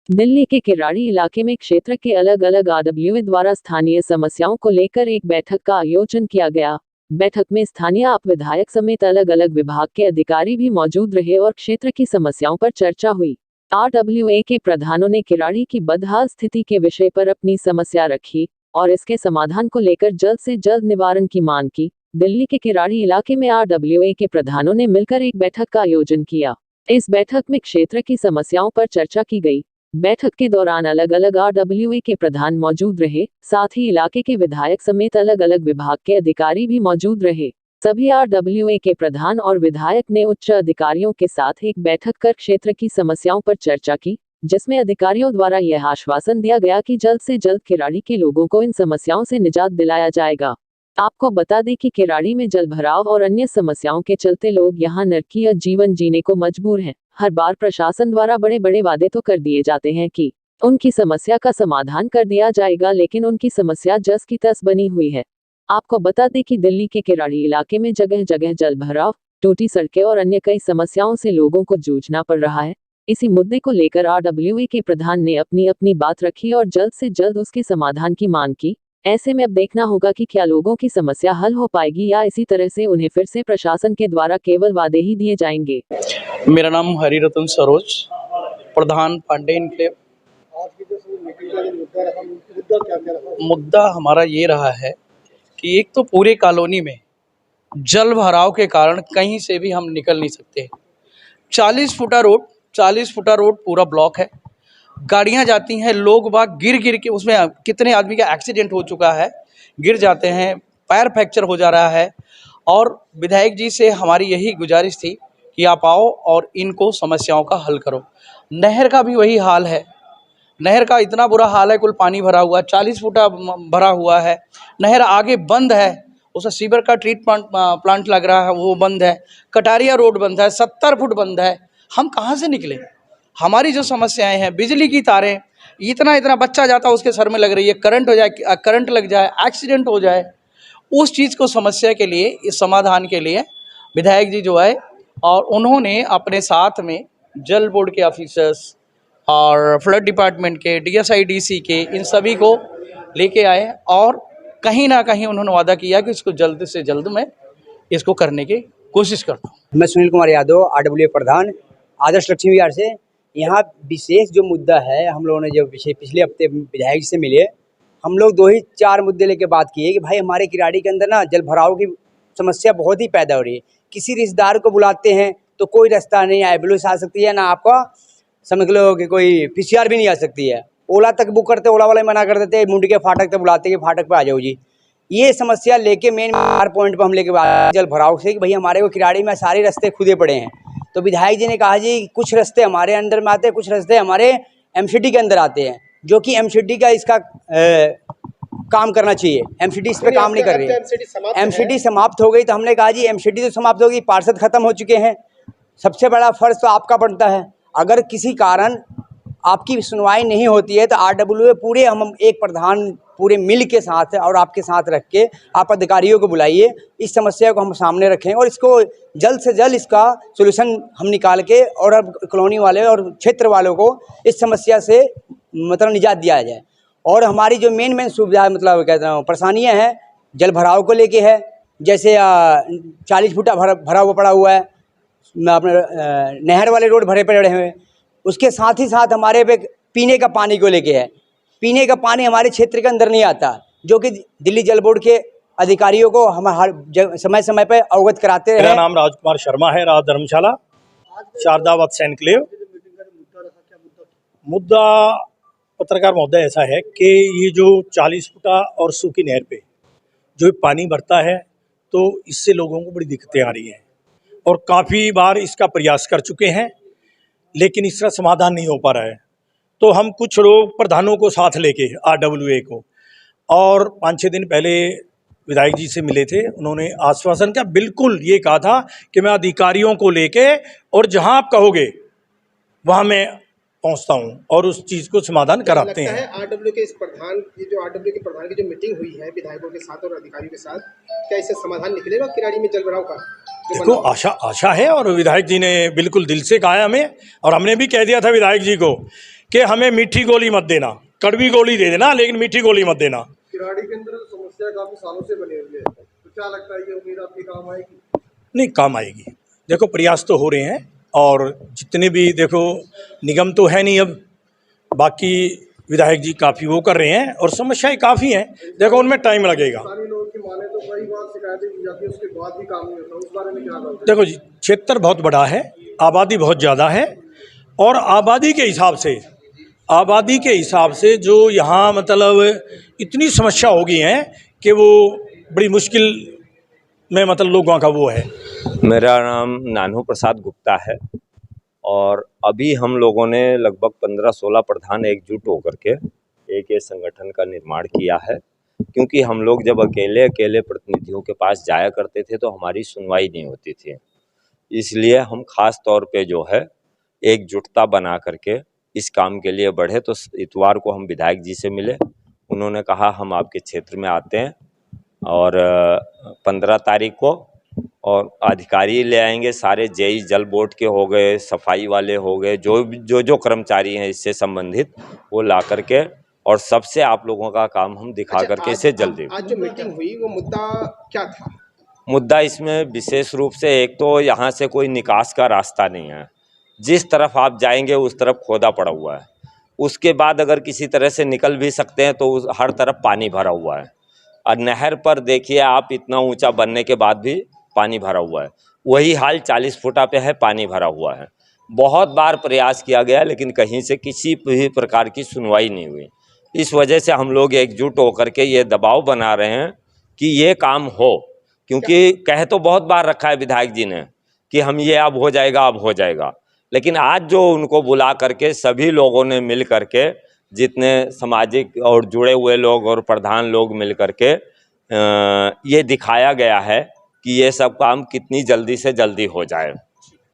दिल्ली के किराड़ी इलाके में क्षेत्र के अलग अलग आरडब्ल्यूए द्वारा स्थानीय समस्याओं को लेकर एक बैठक का आयोजन किया गया। बैठक में स्थानीय आप विधायक समेत अलग अलग विभाग के अधिकारी भी मौजूद रहे और क्षेत्र की समस्याओं पर चर्चा हुई। आरडब्ल्यूए के प्रधानों ने किराड़ी की बदहाल स्थिति के विषय पर अपनी समस्या रखी और इसके समाधान को लेकर जल्द से जल्द निवारण की मांग की। दिल्ली के किराड़ी इलाके में आरडब्ल्यूए के प्रधानों ने मिलकर एक बैठक का आयोजन किया। इस बैठक में क्षेत्र की समस्याओं पर चर्चा की गई। बैठक के दौरान अलग अलग आरडब्ल्यूए के प्रधान मौजूद रहे, साथ ही इलाके के विधायक समेत अलग अलग विभाग के अधिकारी भी मौजूद रहे। सभी आरडब्ल्यूए के प्रधान और विधायक ने उच्च अधिकारियों के साथ एक बैठक कर क्षेत्र की समस्याओं पर चर्चा की, जिसमें अधिकारियों द्वारा यह आश्वासन दिया गया कि जल्द से जल्द किराड़ी के लोगों को इन समस्याओं से निजात दिलाया जाएगा। आपको बता दें कि किराड़ी में जलभराव और अन्य समस्याओं के चलते लोग यहां नरकीय जीवन जीने को मजबूर हैं। हर बार प्रशासन द्वारा बड़े बड़े वादे तो कर दिए जाते हैं कि उनकी समस्या का समाधान कर दिया जाएगा, लेकिन उनकी समस्या जस की तस बनी हुई है। आपको बता दें कि दिल्ली के किराड़ी इलाके में जगह जगह जलभराव, टूटी सड़कें और अन्य कई समस्याओं से लोगों को जूझना पड़ रहा है। इसी मुद्दे को लेकर आरडब्ल्यूए के प्रधान ने अपनी अपनी बात रखी और जल्द से जल्द उसके समाधान की मांग की। ऐसे में अब देखना होगा कि क्या लोगों की समस्या हल हो पाएगी या इसी तरह से उन्हें फिर से प्रशासन के द्वारा केवल वादे ही दिए जाएंगे। मेरा नाम हरिरतन सरोज, प्रधान पांडे इनक्लेव। आज की जो मीटिंग का जो मुद्दा रहा, मुद्दा क्या क्या रहा? मुद्दा हमारा ये रहा है कि एक तो पूरे कॉलोनी में जल भराव के कारण कहीं से भी हम निकल नहीं सकते। 40 फुटा रोड पूरा ब्लॉक है। गाड़ियां जाती हैं, लोग बाग गिर के उसमें कितने आदमी का एक्सीडेंट हो चुका है, गिर जाते हैं, पैर फ्रैक्चर हो जा रहा है। और विधायक जी से हमारी यही गुजारिश थी कि आप आओ और इनको समस्याओं का हल करो। नहर का भी वही हाल है, नहर का इतना बुरा हाल है, कुल पानी भरा हुआ, 40 फुटा भरा हुआ है। नहर आगे बंद है, उसमें सीवर का ट्रीटमेंट प्लांट लग रहा है, वो बंद है। कटारिया रोड बंद है, 70 फुट बंद है। हम कहाँ से निकले? हमारी जो समस्याएं हैं, बिजली की तारें, इतना बच्चा जाता है उसके सर में लग रही है, करंट हो जाए, करंट लग जाए, एक्सीडेंट हो जाए। उस चीज़ को समस्या के लिए, इस समाधान के लिए विधायक जी जो है, और उन्होंने अपने साथ में जल बोर्ड के ऑफिसर्स और फ्लड डिपार्टमेंट के, डीएसआईडीसी के, इन सभी को लेके आए और कहीं ना कहीं उन्होंने वादा किया कि इसको जल्द से जल्द मैं इसको करने की कोशिश करता हूँ। मैं सुनील कुमार यादव, आरडब्ल्यूए प्रधान, आदर्श लक्ष्मी विहार से। यहाँ विशेष जो मुद्दा है, हम लोगों ने जब पिछले हफ्ते विधायक से मिले, हम लोग 2 ही 4 मुद्दे लेके बात किए कि भाई हमारे किराड़ी के अंदर ना जल भराव की समस्या बहुत ही पैदा हो रही है। किसी रिश्तेदार को बुलाते हैं तो कोई रास्ता नहीं, एम्बुलेंस आ सकती है ना, आपका समझ लो कि कोई पीसीआर भी नहीं आ सकती है। ओला तक बुक करते, ओला वाले मना कर देते, मुंडी के फाटक तक बुलाते कि फाटक पे आ जाओ जी। ये समस्या लेके मेन पॉइंट पर हम लेके जल भराव से कि भाई हमारे को किराड़ी में सारे रास्ते खुदे पड़े हैं। तो विधायक जी ने कहा जी कुछ रास्ते हमारे अंडर में आते हैं, कुछ रास्ते हमारे एमसीडी के अंदर आते हैं, जो कि एमसीडी का इसका काम करना चाहिए। एमसीडी इस पर काम नहीं कर रही है। एमसीडी समाप्त हो गई तो हमने कहा जी एमसीडी तो समाप्त हो गई, पार्षद खत्म हो चुके हैं, सबसे बड़ा फर्ज तो आपका बनता है। अगर किसी कारण आपकी सुनवाई नहीं होती है तो आरडब्ल्यूए पूरे हम एक प्रधान पूरे मिल के साथ और आपके साथ रख के आप अधिकारियों को बुलाइए, इस समस्या को हम सामने रखें और इसको जल्द से जल्द इसका सोल्यूशन हम निकाल के और अब कॉलोनी वाले और क्षेत्र वालों को इस समस्या से मतलब निजात दिया जाए। और हमारी जो मेन सुविधा मतलब कहता हूँ परेशानियाँ हैं, जल भराव को लेके है, जैसे 40 फुटा भरा हुआ पड़ा हुआ है, अपने नहर वाले रोड भरे पड़े हुए हैं। उसके साथ ही साथ हमारे पे पीने का पानी को लेके है। पीने का पानी हमारे क्षेत्र के अंदर नहीं आता, जो कि दिल्ली जल बोर्ड के अधिकारियों को हम हर समय समय पर अवगत कराते हैं। मेरा नाम राजकुमार शर्मा है, राज धर्मशाला, शारदा वत्स एनक्लेव। मुद्दा पत्रकार महोदय ऐसा है कि ये जो 40 फुटा और सूखी नहर पे जो पानी भरता है तो इससे लोगों को बड़ी दिक्कतें आ रही हैं और काफ़ी बार इसका प्रयास कर चुके हैं, लेकिन इसका समाधान नहीं हो पा रहा है। तो हम कुछ लोग प्रधानों को साथ लेके आरडब्ल्यूए को, और 5-6 दिन पहले विधायक जी से मिले थे, उन्होंने आश्वासन का बिल्कुल ये कहा था कि मैं अधिकारियों को लेके और जहां आप कहोगे वहां मैं पहुंचता हूं और उस चीज़ को समाधान कराते हैं। आरडब्ल्यू के इस प्रधान की जो आरडब्ल्यू के प्रधान की जो मीटिंग हुई है विधायकों के साथ और अधिकारियों के साथ, क्या इससे समाधान निकलेगा किराड़ी में जल भराव का? देखो आशा है, और विधायक जी ने बिल्कुल दिल से कहा हमें, और हमने भी कह दिया था विधायक जी को कि हमें मीठी गोली मत देना, कड़वी गोली दे देना लेकिन मीठी गोली मत देना। किराड़ी के अंदर समस्या काफी सालों से बनी हुई है, तो क्या लगता है ये उम्मीद आपकी काम आएगी? नहीं, काम आएगी। देखो प्रयास तो हो रहे हैं और जितने भी देखो निगम तो है नहीं अब, बाकी विधायक जी काफ़ी वो कर रहे हैं और समस्याएं काफ़ी हैं, देखो उनमें टाइम लगेगा। स्थानीय लोगों की माने तो कई बार शिकायतें की जाती है, उसके बाद भी काम नहीं होता, उस बारे में क्या बात है? देखो जी, क्षेत्र बहुत बड़ा है, आबादी बहुत ज़्यादा है और आबादी के हिसाब से जो यहाँ मतलब इतनी समस्या हो गई है कि वो बड़ी मुश्किल में मतलब लोगों का वो है। मेरा नाम नानू प्रसाद गुप्ता है और अभी हम लोगों ने लगभग 15-16 प्रधान एकजुट होकर के एक ये संगठन का निर्माण किया है, क्योंकि हम लोग जब अकेले प्रतिनिधियों के पास जाया करते थे तो हमारी सुनवाई नहीं होती थी। इसलिए हम खास तौर पे जो है एकजुटता बना करके इस काम के लिए बढ़े। तो इतवार को हम विधायक जी से मिले, उन्होंने कहा हम आपके क्षेत्र में आते हैं और 15 तारीख को और अधिकारी ले आएंगे, सारे जेई जल बोर्ड के हो गए, सफाई वाले हो गए, जो कर्मचारी हैं इससे संबंधित वो ला करके और सबसे आप लोगों का काम हम दिखा करके इसे जल्दी। आज जो मीटिंग हुई वो मुद्दा क्या था? मुद्दा इसमें विशेष रूप से एक तो यहाँ से कोई निकास का रास्ता नहीं है, जिस तरफ आप जाएंगे उस तरफ खोदा पड़ा हुआ है। उसके बाद अगर किसी तरह से निकल भी सकते हैं तो हर तरफ पानी भरा हुआ है और नहर पर देखिए आप, इतना ऊंचा बनने के बाद भी पानी भरा हुआ है। वही हाल 40 फुटा पे है, पानी भरा हुआ है। बहुत बार प्रयास किया गया लेकिन कहीं से किसी भी प्रकार की सुनवाई नहीं हुई। इस वजह से हम लोग एकजुट होकर के ये दबाव बना रहे हैं कि ये काम हो, क्योंकि कह तो बहुत बार रखा है विधायक जी ने कि हम ये अब हो जाएगा, लेकिन आज जो उनको बुला करके सभी लोगों ने मिल करके, जितने सामाजिक और जुड़े हुए लोग और प्रधान लोग मिल करके ये दिखाया गया है कि ये सब काम कितनी जल्दी से जल्दी हो जाए।